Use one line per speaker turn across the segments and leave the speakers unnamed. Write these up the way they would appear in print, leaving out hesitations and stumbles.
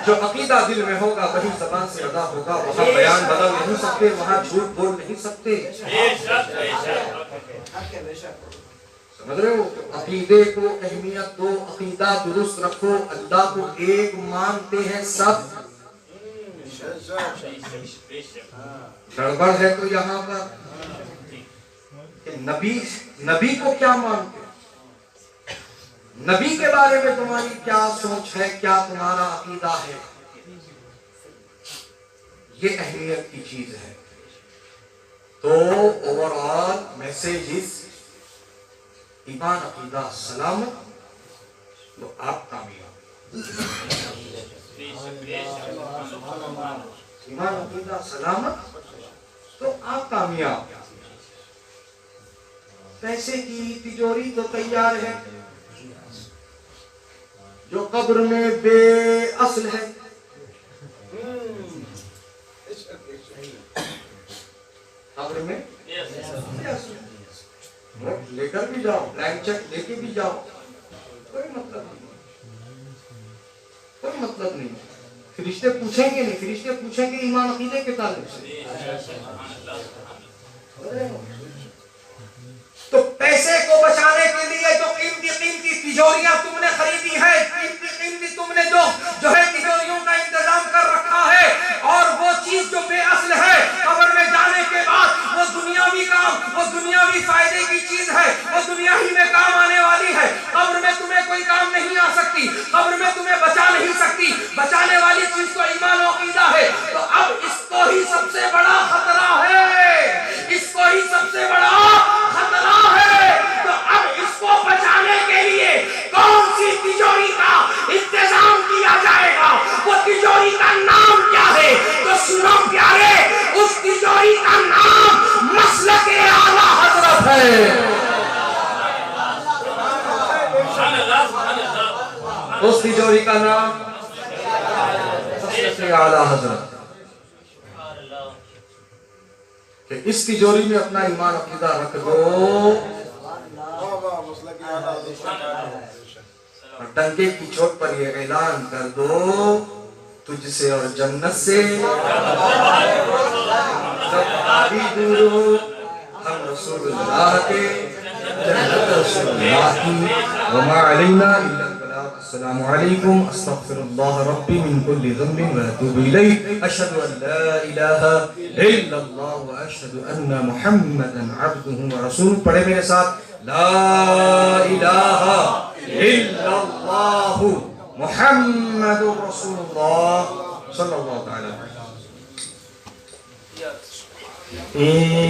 جو عقیدہ دل میں ہوگا وہی زبان سے ادا ہوگا. وہاں بیان بدل نہیں سکتے, وہاں جھوٹ بول نہیں سکتے. سمجھ رہے ہو؟ عقیدے کو اہمیت دو, عقیدہ درست رکھو. اللہ کو ایک مانتے ہیں سب. گڑبڑ ہے تو یہاں پر کہ نبی کو کیا مانتے, نبی کے بارے میں تمہاری کیا سوچ ہے, کیا تمہارا عقیدہ ہے, یہ اہمیت کی چیز ہے. تو اوورآل میسیجز ایمان عقیدہ سلامت تو آپ کامیاب. ایمان عقیدہ سلامت تو آپ کامیاب. پیسے کی تجوری تو تیار ہے, جو قبر میں بے اصل ہے. قبر میں نوٹ لے کر بھی جاؤ, بلینک چیک لے کے بھی جاؤ, کوئی مطلب نہیں, کوئی مطلب نہیں. فرشتے پوچھیں گے نہیں, فرشتے پوچھیں گے ایمان عقیدے کے تعلق سے. تو پیسے کو بچانے کے لیے جو قیمتی تجوریاں تم نے خریدی ہے, قیمتی تم نے جو ہے تجوریوں کا انتظام کر رکھا ہے, اور وہ چیز جو بے اصل ہے قبر میں جانے کے بعد وہ دنیاوی کام, وہ دنیاوی فائدے کی چیز ہے, وہ دنیا ہی میں کام آنے والی ہے. قبر میں تمہیں کوئی کام نہیں آ سکتی, قبر میں تمہیں بچا نہیں سکتی. بچانے والی چیز تو ایمان و عقیدہ ہے. تو اب اس کو ہی سب سے بڑا خطرہ ہے, اس کو ہی سب سے بڑا خطرہ ہے. تو اب اس کو بچانے کے لیے کون سی تجوری کا انتظام کیا جائے گا, وہ تجوری کا نام کیا ہے؟ تو سنو پیارے, اس تجوری کا نام مسلک اعلیٰ حضرت ہے. اس تجوری کا نام مسلک اعلیٰ حضرت. کہ اس تجوری میں اپنا ایمان عقیدہ رکھ دو, اور ڈنکے کی چوٹ پر یہ اعلان کر دو, تجھ سے اور جنت سے بھی دور ہو, ہم رسول اللہ کے, جنت رسول اللہ کی, وما علینا الا البلاغ. السلام علیکم, استغفر اللہ ربی من کل ذنب واتوب الیہ, اشہد ان لا الہ الا اللہ واشہد ان محمدا عبدہ ورسولہ. پڑھے میرے ساتھ, لا الہ الا اللہ محمد رسول اللہ صلی اللہ علیہ وسلم.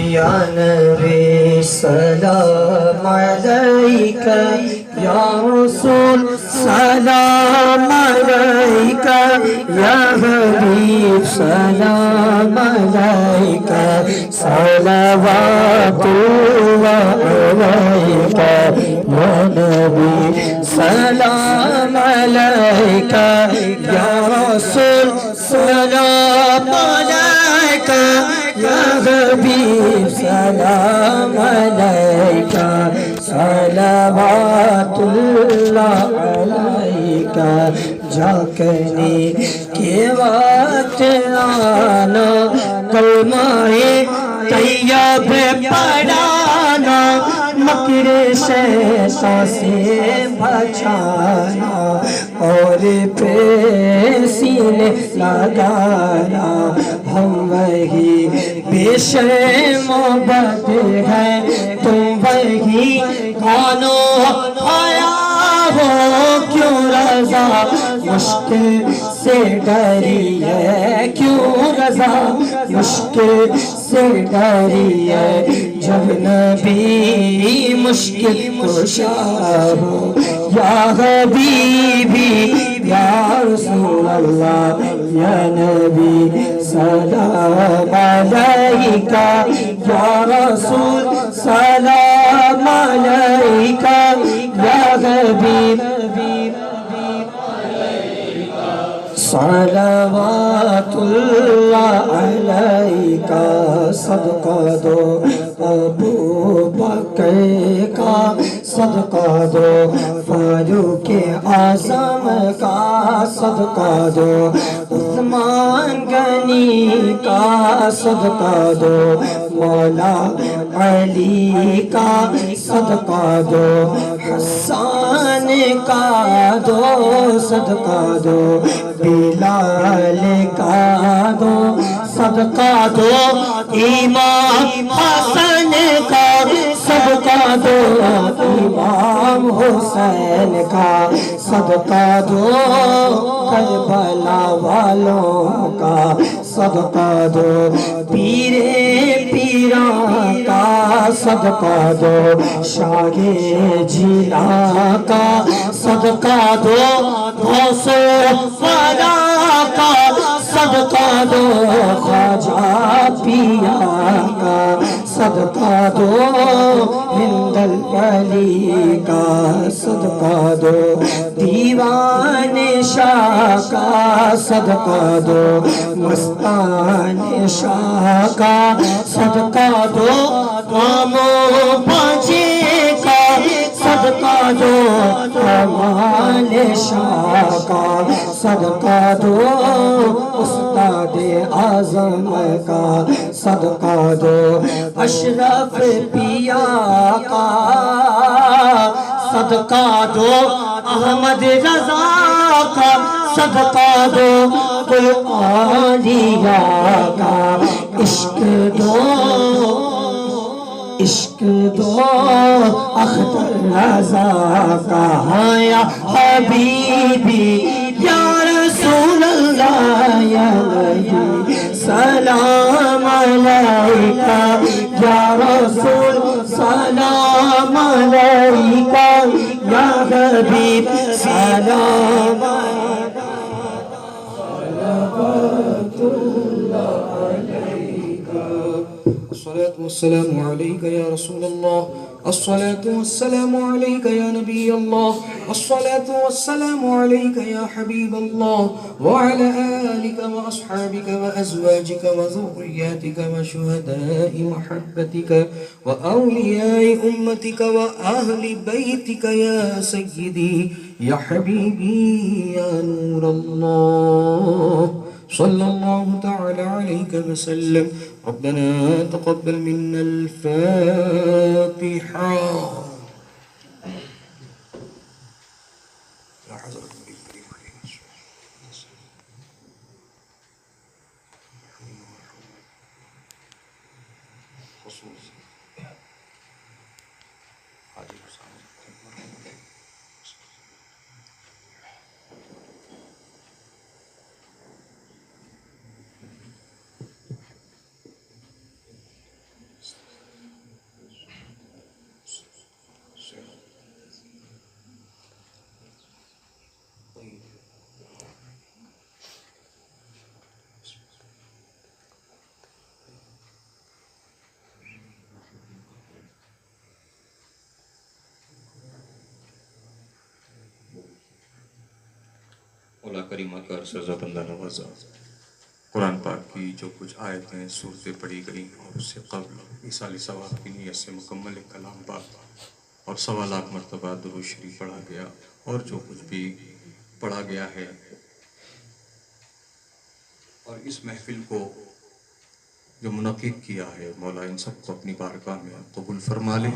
یا نبی سلام علیکہ, یا رسول سلام علیکہ, یا حبیب سلام علیکہ, صلوات اللہ علیکہ, یا نبی سلام علیکہ, یا رسول سلام علیکہ, یا حبیب سلام علیکہ, صلوات اللہ علیکہ. جاگنے کے وقت آنا, کلمہ طیب پڑھانا, مکر شیطان سے بچانا, اور پھر سینے لگانا. ہم وہی بے شرم و بد ہیں, تم وہی کانو آیا ہو, کیوں رضا مشکل سے ڈری ہے, کیوں رضا مشکل سے ڈری ہے. جب نبی مشکل کشا ہو, یا حبیبی یا رسول اللہ, یا نبی سلام علیکہ, یا رسول سلام علیکہ, یا حبیب صلوات اللہ علیکہ. صدقہ دو ابو بکر کا صدقہ دو، فاروق اعظم کا صدقہ دو، عثمان غنی کا صدقہ دو، مولا علی کا صدقہ دو، حسان کا دو صدقہ دو، بلال کا دو صدقہ دو، امام حسن کا صدقہ دو، امام حسین کا صدقہ دو، کربلا والوں کا صدقہ دو، پیر پیران کا صدقہ دو، شاہ جیلان کا صدقہ دو، غوث ولا کا صدقہ دو، خواجہ پیا کا صدقہ دو، ہند الولی کا صدقہ دو، دیوان شاہ کا صدقہ دو، مستان شاہ کا صدقہ دو، مامو پاجے کا صدقہ دو، کمال شاہ کا صدقہ دو، استاد اعظم کا صدقہ دو، اشرف پیا کا صدقہ دو، احمد رضا کا صدقہ دو، قرآنیہ کا عشق دو، عشق دو، اختر رضا کا یا حبیبی یا رسول اللہ یا نبی سلام علیکہ یا رسول سلام علیکہ یا حبیب سلام
الصلاة والسلام عليك يا رسول الله، الصلاة والسلام عليك يا نبي الله، الصلاة والسلام عليك يا حبيب الله، وعلى آلك وأصحابك وأزواجك وذرياتك وشهداء محبتك وأولياء أمتك وأهل بيتك يا سيدي يا حبيبي يا نور الله، صلى الله تعالى عليك وسلم. ربنا تقبل منا الفاتحة.
مولا کریمہ کا سرزہ بندہ نوازا، قرآن پاک کی جو کچھ آیتیں سورتیں پڑھی گئی اور اس سے قبل ایصال ثواب کی نیت سے مکمل ایک کلام پاک اور 1.25 لاکھ مرتبہ درود شریف پڑھا گیا اور جو کچھ بھی پڑھا گیا ہے، اور اس محفل کو جو منعقد کیا ہے، مولا ان سب کو اپنی بارگاہ میں قبول فرما لے،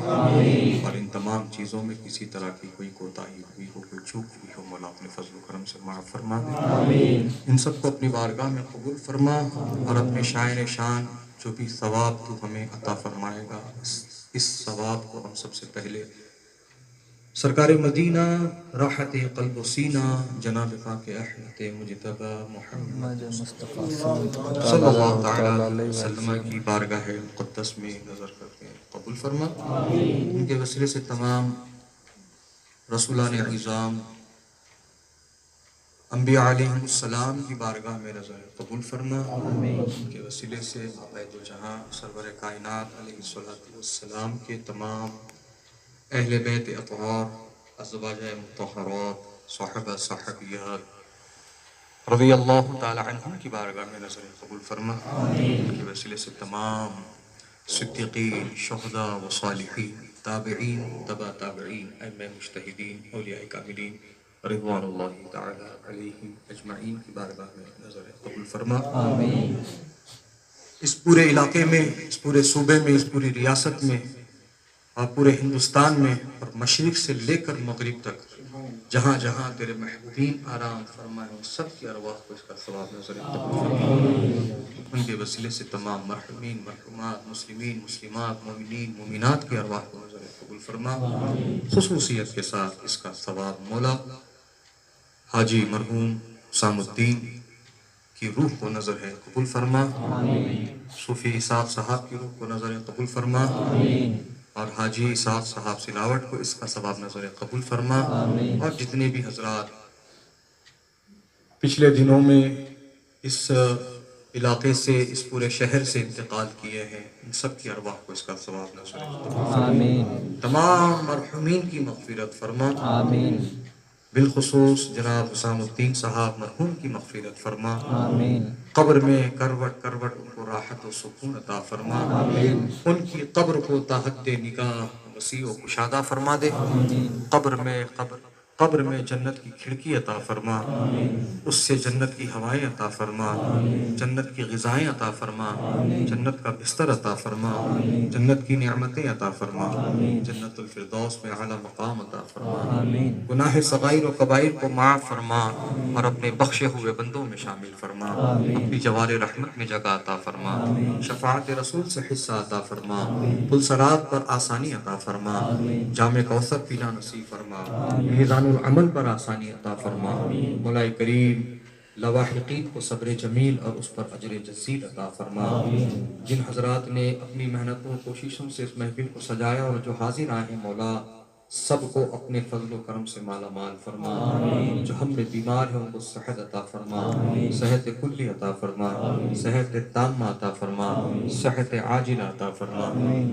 اور ان تمام چیزوں میں کسی طرح کی کوئی کوتاہی ہوئی ہو، کوئی چوک ہوئی ہو، مولا اپنے فضل و کرم سے معاف فرما دے، ان سب کو اپنی بارگاہ میں قبول فرما، اور اپنے شاعر شان جو بھی ثواب تو ہمیں عطا فرمائے گا، اس ثواب کو ہم سب سے پہلے سرکار مدینہ راحت قلب و سینہ جناب پاک احمد مجتبی محمد مصطفیٰ صلی اللہ تعالیٰ علیہ وسلم کی بارگاہ مقدس میں نظر کرتے ہیں، قبول فرما، ان کے وسیلے سے تمام رسولان اعظام انبیاء علیہ السلام کی بارگاہ میں نظر قبول فرما، ان کے وسیلے سے آقا دو جہاں سرور کائنات علیہ السلام کے تمام اہل بیت اطہار، ازواج مطہرات، صحابہ صحابیات رضی اللہ تعالی عنہم کی بارگاہ میں نظر قبول فرما، ان کے وسیلے سے تمام صدیقین، شہداء و صالحین، تابعین، تبع تابعین، ائمہ مجتہدین، اولیاء کاملین رضوان اللہ تعالی علیہم اجمعین کی بارگاہ میں نظر قبول فرما۔
آمین۔
اس پورے علاقے میں، اس پورے صوبے میں، اس پوری ریاست میں اور پورے ہندوستان میں اور مشرق سے لے کر مغرب تک جہاں جہاں تیرے محبوبین آرام فرمائے ان سب کی ارواح کو اس کا ثواب نظر قبول فرما۔ ان کے وسیلے سے تمام مرحومین، مرحومات، مسلمین، مسلمات، مومنین، مومنات کی ارواح کو نظر قبول فرما۔ خصوصیت کے ساتھ اس کا ثواب مولا حاجی مرحوم حسام الدین کی روح کو نظر ہے قبول فرما، صوفی اسحاق صاحب کی روح کو نظر قبول فرما، اور حاجی اسحاق صاحب سلاوٹ کو اس کا ثواب نظر قبول فرما، اور جتنے بھی حضرات پچھلے دنوں میں اس علاقے سے، اس پورے شہر سے انتقال کیے ہیں، ان سب کی ارواح کو اس کا ثواب نظر قبول فرما۔ تمام مرحومین کی مغفرت فرما، بالخصوص جناب حسام الدین صاحب مرحوم کی مغفرت فرما، قبر میں کروٹ کروٹ ان کو راحت و سکون عطا فرما، ان کی قبر کو تا حد نگاہ وسیع و کشادہ فرما دے، قبر میں جنت کی کھڑکی عطا فرما، اس سے جنت کی ہوائیں عطا فرما، جنت کی غذائیں عطا فرما، جنت کا بستر عطا فرما، جنت کی نعمتیں عطا فرما، جنت الفردوس میں اعلیٰ مقام عطا فرما، گناہ صغائر و کبائر کو معاف فرما اور اپنے بخشے ہوئے بندوں میں شامل فرما، اپنی جوار رحمت میں جگہ عطا فرما، شفاعت رسول سے حصہ عطا فرما، پل صراط پر آسانی عطا فرما، جام کوثر پینا نصیب فرما، میزان العمل پر آسانی عطا فرما، مولا کریم لواحقین کو صبر جمیل اور اس پر اجر جزیل عطا فرما، جن حضرات نے اپنی محنتوں کوششوں سے اس محفل کو سجایا اور جو حاضر آئے ہیں مولا سب کو اپنے فضل و کرم سے مالا مال فرما، جو ہم میں بیمار ہیں ان کو صحت عطا فرما، صحت کلی عطا فرما، صحت تامہ عطا فرما، صحت عاجلہ عطا فرما،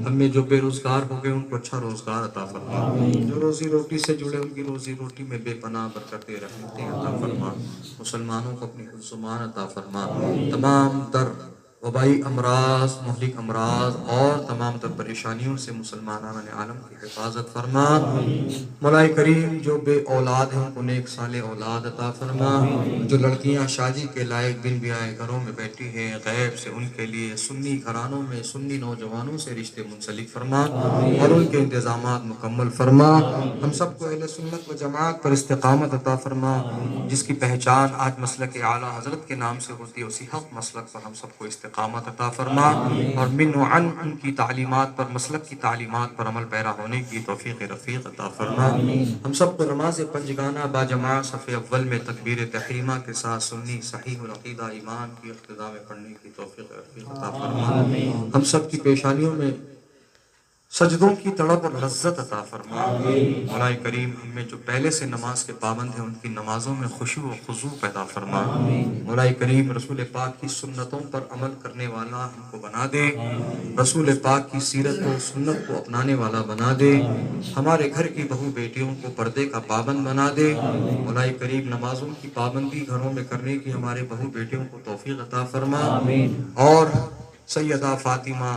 ہم میں جو بے روزگار ہو گئے ان کو اچھا روزگار عطا فرما، جو روزی روٹی سے جڑے ان کی روزی روٹی میں بے پناہ برکتیں رحمتیں عطا فرما، مسلمانوں کو اپنی حفظ عطا فرما، تمام تر وبائی امراض، مہلک امراض اور تمام تر پریشانیوں سے مسلمانان عالم کی حفاظت فرما، مولا کریم جو بے اولاد ہیں ان کو نیک صالح اولاد عطا فرما، جو لڑکیاں شادی کے لائق بن بیائے گھروں میں بیٹھی ہیں غیب سے ان کے لیے سنی گھرانوں میں سنی نوجوانوں سے رشتے منسلک فرما اور ان کے انتظامات مکمل فرما، ہم سب کو اہل سنت و جماعت پر استقامت عطا فرما، جس کی پہچان آج مسلک اعلیٰ حضرت کے نام سے ہوتی ہے اسی حق مسلک پر ہم سب کو استقامت عطا فرما اور من و عن ان کی تعلیمات پر، مسلک کی تعلیمات پر عمل پیرا ہونے کی توفیق رفیق عطا فرما، ہم سب کو نماز پنجگانہ با جماعت صف اول میں تکبیر تحریمہ کے ساتھ سنی صحیح العقیدہ ایمان کی اقتداء میں پڑھنے کی توفیق رفیق عطا فرما، ہم سب کی پیشانیوں میں سجدوں کی تڑپ اور لذت عطا فرما، مولا کریم ہم میں جو پہلے سے نماز کے پابند ہیں ان کی نمازوں میں خشوع و خضوع پیدا فرما، مولا کریم رسول پاک کی سنتوں پر عمل کرنے والا ہم کو بنا دے، رسول پاک کی سیرت و سنت کو اپنانے والا بنا دے، ہمارے گھر کی بہو بیٹیوں کو پردے کا پابند بنا دے، مولا کریم نمازوں کی پابندی گھروں میں کرنے کی ہمارے بہو بیٹیوں کو توفیق عطا فرما، اور سیدہ فاطمہ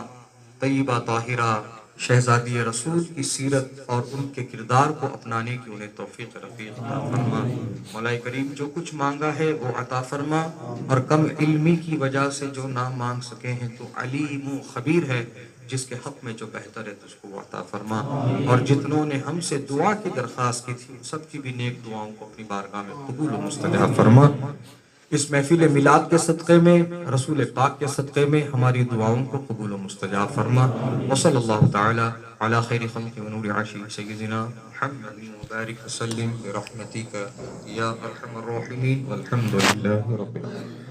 طیبہ طاہرہ شہزادی رسول کی سیرت اور ان کے کردار کو اپنانے کی انہیں توفیق رفیق عطا فرما، مولا کریم جو کچھ مانگا ہے وہ عطا فرما، اور کم علمی کی وجہ سے جو نہ مانگ سکے ہیں تو علیم و خبیر ہے، جس کے حق میں جو بہتر ہے تو اس کو وہ عطا فرما، اور جتنوں نے ہم سے دعا کی درخواست کی تھی سب کی بھی نیک دعاؤں کو اپنی بارگاہ میں قبول و مستجاب فرما، اس محفل میلاد کے صدقے میں رسول پاک کے صدقے میں ہماری دعاؤں کو قبول و مستجاب فرما، وصلی اللہ تعالی علی خیر خلق و نور عرش سیدنا محمد مبارک وسلم برحمتک یا ارحم الراحمین والحمد للہ رب العالمین۔